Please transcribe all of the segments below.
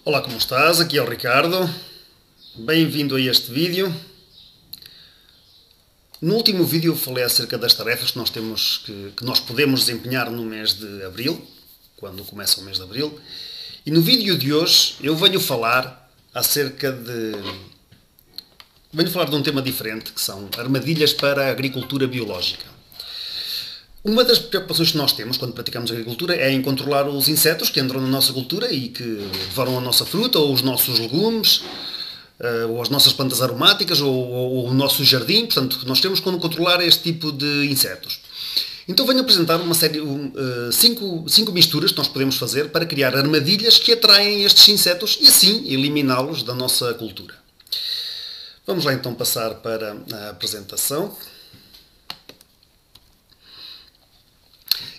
Olá, como estás? Aqui é o Ricardo. Bem-vindo a este vídeo. No último vídeo eu falei acerca das tarefas que nós podemos desempenhar no mês de Abril, quando começa o mês de Abril. E no vídeo de hoje eu venho falar de um tema diferente, que são armadilhas para a agricultura biológica. Uma das preocupações que nós temos quando praticamos agricultura é em controlar os insetos que entram na nossa cultura e que devoram a nossa fruta, ou os nossos legumes, ou as nossas plantas aromáticas, ou o nosso jardim. Portanto, nós temos como controlar este tipo de insetos. Então venho apresentar uma série, cinco misturas que nós podemos fazer para criar armadilhas que atraem estes insetos e assim eliminá-los da nossa cultura. Vamos lá então passar para a apresentação.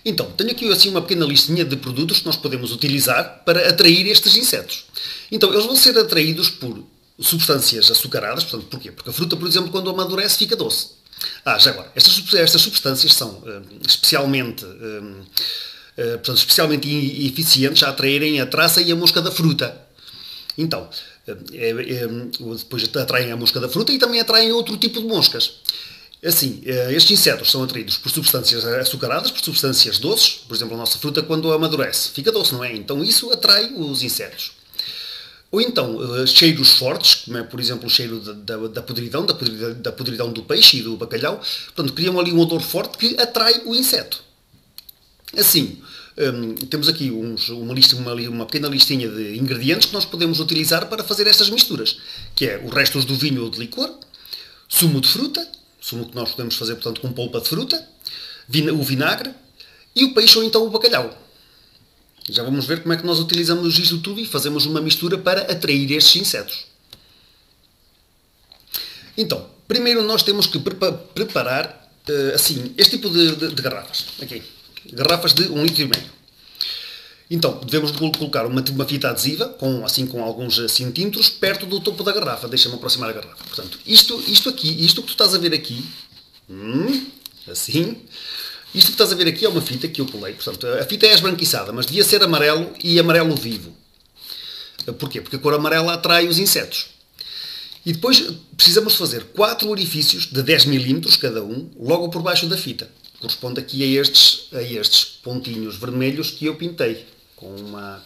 Então, tenho aqui assim uma pequena listinha de produtos que nós podemos utilizar para atrair estes insetos. Então, eles vão ser atraídos por substâncias açucaradas. Portanto, porquê? Porque a fruta, por exemplo, quando amadurece, fica doce. Já agora, estas substâncias são especialmente eficientes a atraírem a traça e a mosca da fruta. Então, depois atraem a mosca da fruta e também atraem outro tipo de moscas. Assim, estes insetos são atraídos por substâncias açucaradas, por substâncias doces. Por exemplo, a nossa fruta, quando amadurece, fica doce, não é? Então isso atrai os insetos. Ou então, cheiros fortes, como é, por exemplo, o cheiro da podridão do peixe e do bacalhau. Portanto, criam ali um odor forte que atrai o inseto. Assim, temos aqui uma pequena listinha de ingredientes que nós podemos utilizar para fazer estas misturas, que é os restos do vinho ou de licor, sumo de fruta, sumo que nós podemos fazer, portanto, com polpa de fruta, o vinagre e o peixe ou então o bacalhau. Já vamos ver como é que nós utilizamos isto tudo e fazemos uma mistura para atrair estes insetos. Então, primeiro nós temos que preparar assim, este tipo de garrafas. Aqui. Garrafas de 1,5 litro. Então, devemos colocar uma fita adesiva, com alguns centímetros, perto do topo da garrafa. Deixa-me aproximar a garrafa. Portanto, isto que tu estás a ver aqui, assim, isto que estás a ver aqui é uma fita que eu colei. Portanto, a fita é esbranquiçada, mas devia ser amarelo e amarelo vivo. Porquê? Porque a cor amarela atrai os insetos. E depois precisamos fazer 4 orifícios de 10 milímetros cada um, logo por baixo da fita. Corresponde aqui a estes pontinhos vermelhos que eu pintei. Com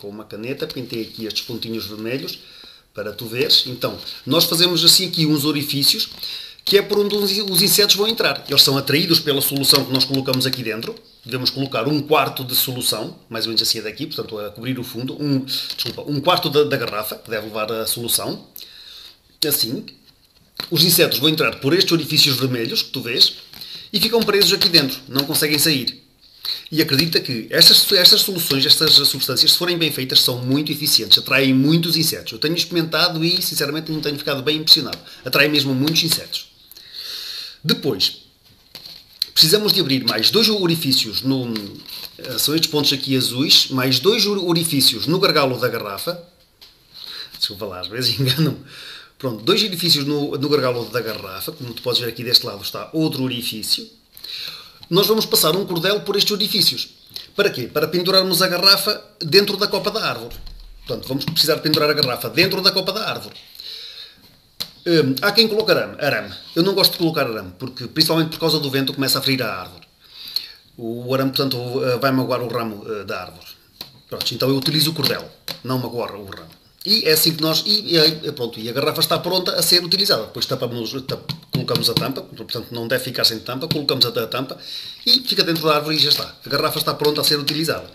uma caneta, pintei aqui estes pontinhos vermelhos, para tu veres. Então, nós fazemos assim aqui uns orifícios, que é por onde os insetos vão entrar. Eles são atraídos pela solução que nós colocamos aqui dentro. Devemos colocar 1/4 de solução, mais ou menos assim daqui, portanto, a cobrir o fundo. 1/4 da garrafa, que deve levar a solução. Assim. Os insetos vão entrar por estes orifícios vermelhos, que tu vês, e ficam presos aqui dentro. Não conseguem sair. E acredita que estas soluções, estas substâncias, se forem bem feitas, são muito eficientes, atraem muitos insetos. Eu tenho experimentado e, sinceramente, não tenho ficado bem impressionado. Atraem mesmo muitos insetos. Depois, precisamos de abrir mais 2 orifícios, são estes pontos aqui azuis, mais 2 orifícios no gargalo da garrafa. Desculpa lá, às vezes engano-me. Pronto, 2 orifícios no gargalo da garrafa, como tu podes ver aqui deste lado está outro orifício. Nós vamos passar um cordel por estes orifícios. Para quê? Para pendurarmos a garrafa dentro da copa da árvore. Portanto, vamos precisar de pendurar a garrafa dentro da copa da árvore. Há quem coloque arame. Eu não gosto de colocar arame, porque, principalmente por causa do vento, começa a ferir a árvore. O arame, portanto, vai magoar o ramo da árvore. Pronto, então eu utilizo o cordel, não magoar o ramo. E é assim que nós... E a garrafa está pronta a ser utilizada. Depois colocamos a tampa, portanto não deve ficar sem tampa, colocamos a tampa e fica dentro da árvore e já está. A garrafa está pronta a ser utilizada.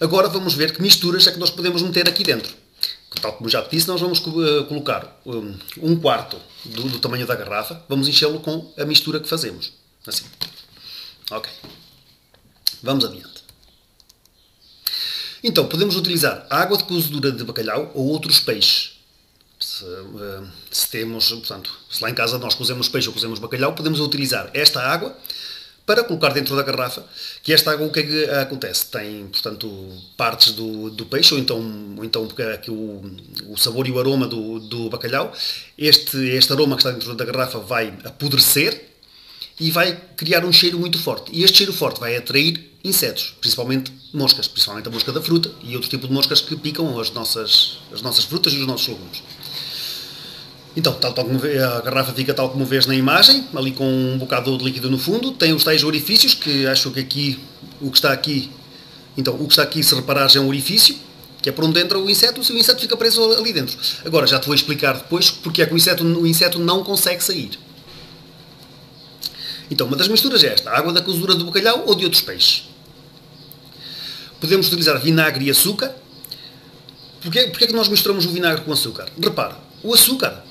Agora vamos ver que misturas é que nós podemos meter aqui dentro. Tal como já te disse, nós vamos colocar 1/4 do tamanho da garrafa, vamos enchê-lo com a mistura que fazemos. Assim. Ok. Vamos adiante. Então, podemos utilizar água de cozedura de bacalhau ou outros peixes. Se temos, portanto, se lá em casa nós cozemos peixe ou cozemos bacalhau, podemos utilizar esta água para colocar dentro da garrafa, que esta água o que é que acontece? Tem, portanto, partes do peixe, ou então aqui o sabor e o aroma do bacalhau. Este aroma que está dentro da garrafa vai apodrecer e vai criar um cheiro muito forte. E este cheiro forte vai atrair insetos, principalmente moscas, principalmente a mosca da fruta e outro tipo de moscas que picam as nossas frutas e os nossos legumes. Então, tal como a garrafa fica tal como vês na imagem, ali com um bocado de líquido no fundo, tem os tais orifícios, que acho que aqui, o que está aqui, se reparares é um orifício, que é por onde entra o inseto fica preso ali dentro. Agora, já te vou explicar depois porque é que o inseto não consegue sair. Então, uma das misturas é esta, a água da cozedura do bacalhau ou de outros peixes. Podemos utilizar vinagre e açúcar. Porquê é que nós misturamos o vinagre com o açúcar? Repara, o açúcar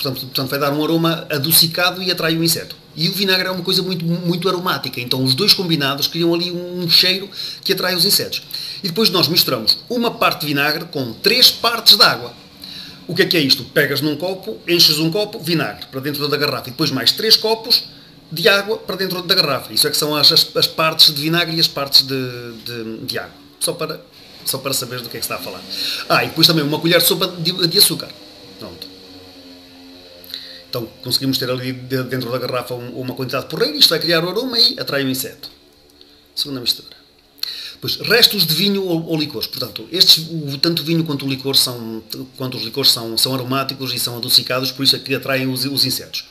portanto, vai dar um aroma adocicado e atrai o inseto. E o vinagre é uma coisa muito, muito aromática, então os dois combinados criam ali um cheiro que atrai os insetos. E depois nós misturamos uma parte de vinagre com 3 partes de água. O que é isto? Pegas num copo, enches um copo, vinagre para dentro da garrafa e depois mais 3 copos de água para dentro da garrafa. Isso é que são as partes de vinagre e as partes de água. Só para saberes do que é que se está a falar. E depois também uma colher de sopa de açúcar. Pronto. Então conseguimos ter ali dentro da garrafa uma quantidade porreira, isto vai criar o aroma e atrai o inseto. Segunda mistura. Depois, restos de vinho ou licores. Portanto, tanto o vinho quanto os licores são aromáticos e são adocicados, por isso é que atraem os insetos.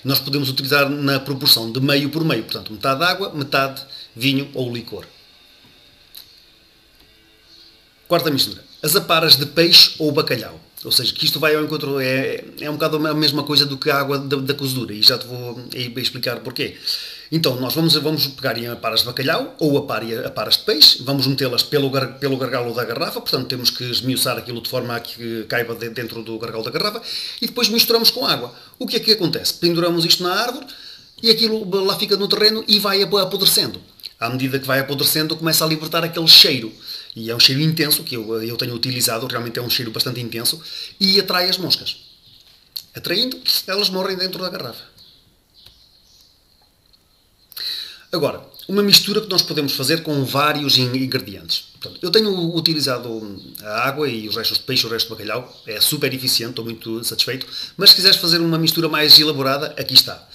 Nós podemos utilizar na proporção de meio por meio, portanto, metade água, metade vinho ou licor. Quarta mistura. As aparas de peixe ou bacalhau. Ou seja, que isto vai ao encontro, é um bocado a mesma coisa do que a água da cozedura, e já te vou explicar porquê. Então, nós vamos pegar em aparas de bacalhau ou aparas de peixe, vamos metê-las pelo gargalo da garrafa, portanto temos que esmiuçar aquilo de forma a que caiba dentro do gargalo da garrafa, e depois misturamos com água. O que é que acontece? Penduramos isto na árvore, e aquilo lá fica no terreno e vai apodrecendo. À medida que vai apodrecendo, começa a libertar aquele cheiro. E é um cheiro intenso, que eu tenho utilizado, realmente é um cheiro bastante intenso, e atrai as moscas. Atraindo, elas morrem dentro da garrafa. Agora, uma mistura que nós podemos fazer com vários ingredientes. Portanto, eu tenho utilizado a água e os restos de peixe, o resto de bacalhau, é super eficiente, estou muito satisfeito, mas se quiseres fazer uma mistura mais elaborada, aqui está.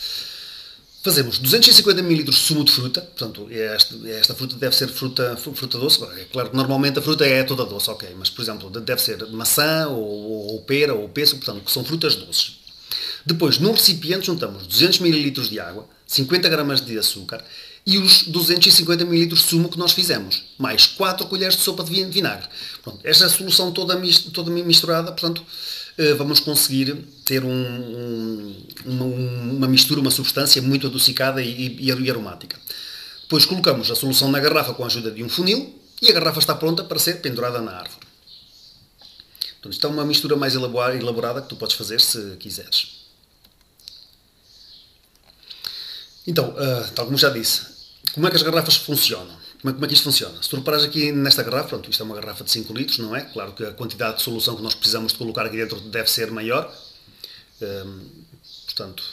Fazemos 250 ml de sumo de fruta, portanto, esta fruta deve ser fruta doce. É claro que normalmente a fruta é toda doce, ok, mas por exemplo, deve ser maçã ou pera ou pêssego, portanto, que são frutas doces. Depois, num recipiente, juntamos 200 ml de água, 50 gramas de açúcar e os 250 ml de sumo que nós fizemos, mais 4 colheres de sopa de vinagre. Pronto, esta solução toda misturada, portanto, vamos conseguir ter uma mistura, uma substância muito adocicada e aromática. Depois colocamos a solução na garrafa com a ajuda de um funil e a garrafa está pronta para ser pendurada na árvore. Então, isto é uma mistura mais elaborada que tu podes fazer se quiseres. Então, tal como já disse, como é que as garrafas funcionam? Como é que isto funciona? Se tu reparares aqui nesta garrafa, pronto, isto é uma garrafa de 5 litros, não é? Claro que a quantidade de solução que nós precisamos de colocar aqui dentro deve ser maior. Portanto,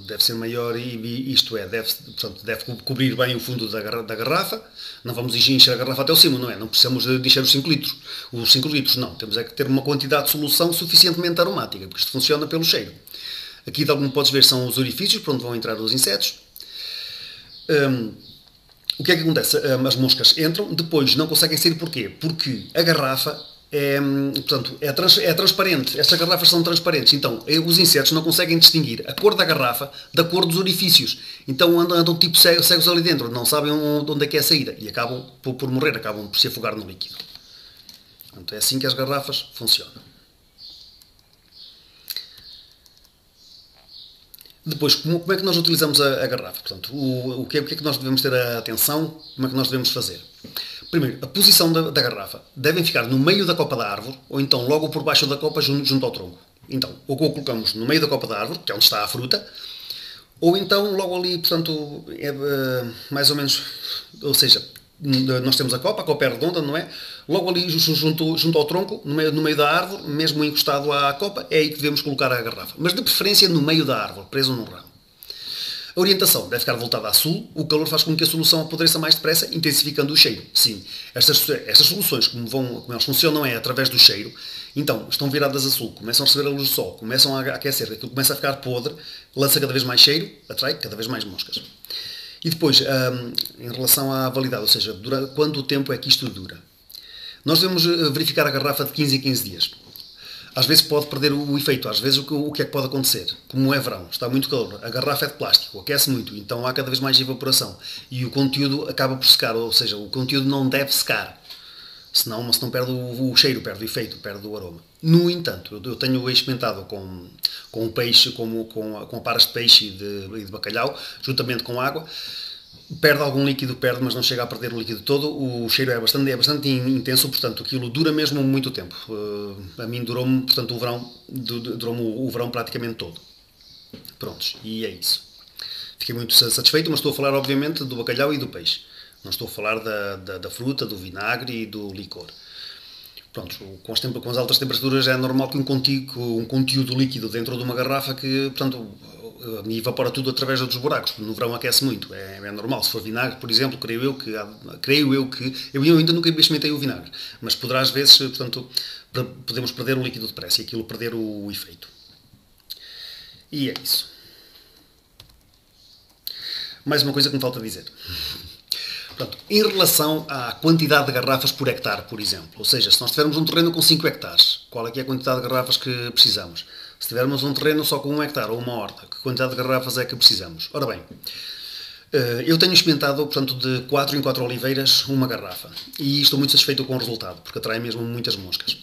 deve ser maior e isto é, deve cobrir bem o fundo da garrafa. Não vamos encher a garrafa até o cimo, não é? Não precisamos de encher os 5 litros. Os 5 litros não. Temos é que ter uma quantidade de solução suficientemente aromática, porque isto funciona pelo cheiro. Aqui, tal como podes ver, são os orifícios por onde vão entrar os insetos. O que é que acontece? As moscas entram, depois não conseguem sair porquê? Porque a garrafa é transparente. Estas garrafas são transparentes, então os insetos não conseguem distinguir a cor da garrafa da cor dos orifícios. Então andam tipo cegos ali dentro, não sabem onde é que é a saída e acabam por morrer, acabam por se afogar no líquido. Portanto, é assim que as garrafas funcionam. Depois, como é que nós utilizamos a garrafa? Portanto, o que é que nós devemos ter a atenção? Como é que nós devemos fazer? Primeiro, a posição da garrafa. Devem ficar no meio da copa da árvore, ou então logo por baixo da copa, junto ao tronco. Então, ou colocamos no meio da copa da árvore, que é onde está a fruta, ou então logo ali, portanto, mais ou menos, ou seja, nós temos a copa é redonda, não é? Logo ali junto ao tronco, no meio da árvore, mesmo encostado à copa, é aí que devemos colocar a garrafa. Mas de preferência no meio da árvore, preso num ramo. A orientação deve ficar voltada a sul, o calor faz com que a solução apodreça mais depressa, intensificando o cheiro. Sim, estas soluções, como elas funcionam é através do cheiro, então estão viradas a sul, começam a receber a luz do sol, começam a aquecer, aquilo começa a ficar podre, lança cada vez mais cheiro, atrai cada vez mais moscas. E depois, em relação à validade, ou seja, quanto tempo é que isto dura? Nós devemos verificar a garrafa de 15 em 15 dias. Às vezes pode perder o efeito, às vezes o que é que pode acontecer? Como é verão, está muito calor, a garrafa é de plástico, aquece muito, então há cada vez mais evaporação e o conteúdo acaba por secar, ou seja, o conteúdo não deve secar, senão perde o cheiro, perde o efeito, perde o aroma. No entanto, eu tenho experimentado com o peixe, com paras de peixe e de bacalhau, juntamente com água, perde algum líquido, mas não chega a perder o líquido todo. O cheiro é bastante intenso, portanto, aquilo dura mesmo muito tempo. A mim durou-me, portanto, durou-me o verão praticamente todo. Prontos, e é isso. Fiquei muito satisfeito, mas estou a falar, obviamente, do bacalhau e do peixe. Não estou a falar da fruta, do vinagre e do licor. Pronto, com as altas temperaturas é normal que um conteúdo líquido dentro de uma garrafa que, portanto, evapora tudo através dos buracos. No verão aquece muito, é normal. Se for vinagre, por exemplo, creio eu que eu ainda nunca experimentei o vinagre, mas poderá às vezes, portanto, podemos perder o líquido depressa e aquilo perder o efeito. E é isso. Mais uma coisa que me falta dizer. Portanto, em relação à quantidade de garrafas por hectare, por exemplo, ou seja, se nós tivermos um terreno com 5 hectares, qual é que é a quantidade de garrafas que precisamos? Se tivermos um terreno só com 1 hectare ou uma horta, que quantidade de garrafas é que precisamos? Ora bem, eu tenho experimentado, portanto, de 4 em 4 oliveiras, uma garrafa. E estou muito satisfeito com o resultado, porque atrai mesmo muitas moscas.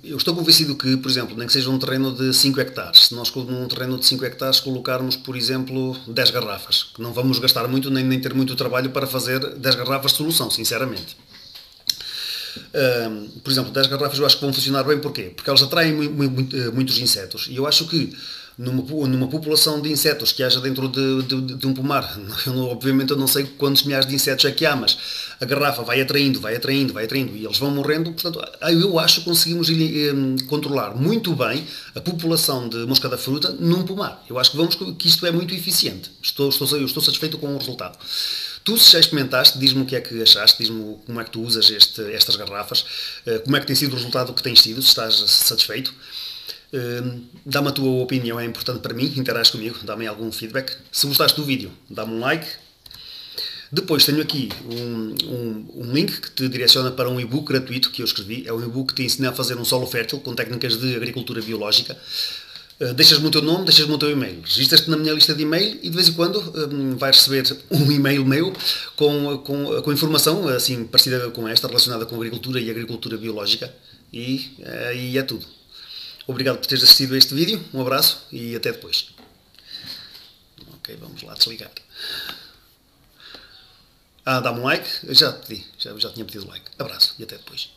Eu estou convencido que, por exemplo, nem que seja um terreno de 5 hectares, se nós num terreno de 5 hectares colocarmos, por exemplo, 10 garrafas, que não vamos gastar muito nem ter muito trabalho para fazer 10 garrafas de solução, sinceramente. Por exemplo, 10 garrafas eu acho que vão funcionar bem, porquê? Porque elas atraem muitos insetos, e eu acho que numa população de insetos que haja dentro de um pomar, obviamente eu não sei quantos milhares de insetos é que há, mas a garrafa vai atraindo, e eles vão morrendo, portanto, eu acho que conseguimos controlar muito bem a população de mosca da fruta num pomar. Eu acho que isto é muito eficiente. Eu estou satisfeito com o resultado. Tu, se já experimentaste, diz-me o que é que achaste, diz-me como é que tu usas estas garrafas, como é que tem sido o resultado que tens tido, se estás satisfeito. Dá-me a tua opinião, é importante para mim, interage comigo, dá-me algum feedback. Se gostaste do vídeo, dá-me um like. Depois tenho aqui um link que te direciona para um e-book gratuito que eu escrevi. É um e-book que te ensina a fazer um solo fértil com técnicas de agricultura biológica. Deixas-me o teu nome, deixas-me o teu e-mail. Registras-te na minha lista de e-mail e de vez em quando vais receber um e-mail meu com informação assim parecida com esta, relacionada com agricultura e agricultura biológica. E é tudo. Obrigado por teres assistido a este vídeo, um abraço e até depois. Ok, vamos lá desligar. Dá-me um like, já tinha pedido like. Abraço e até depois.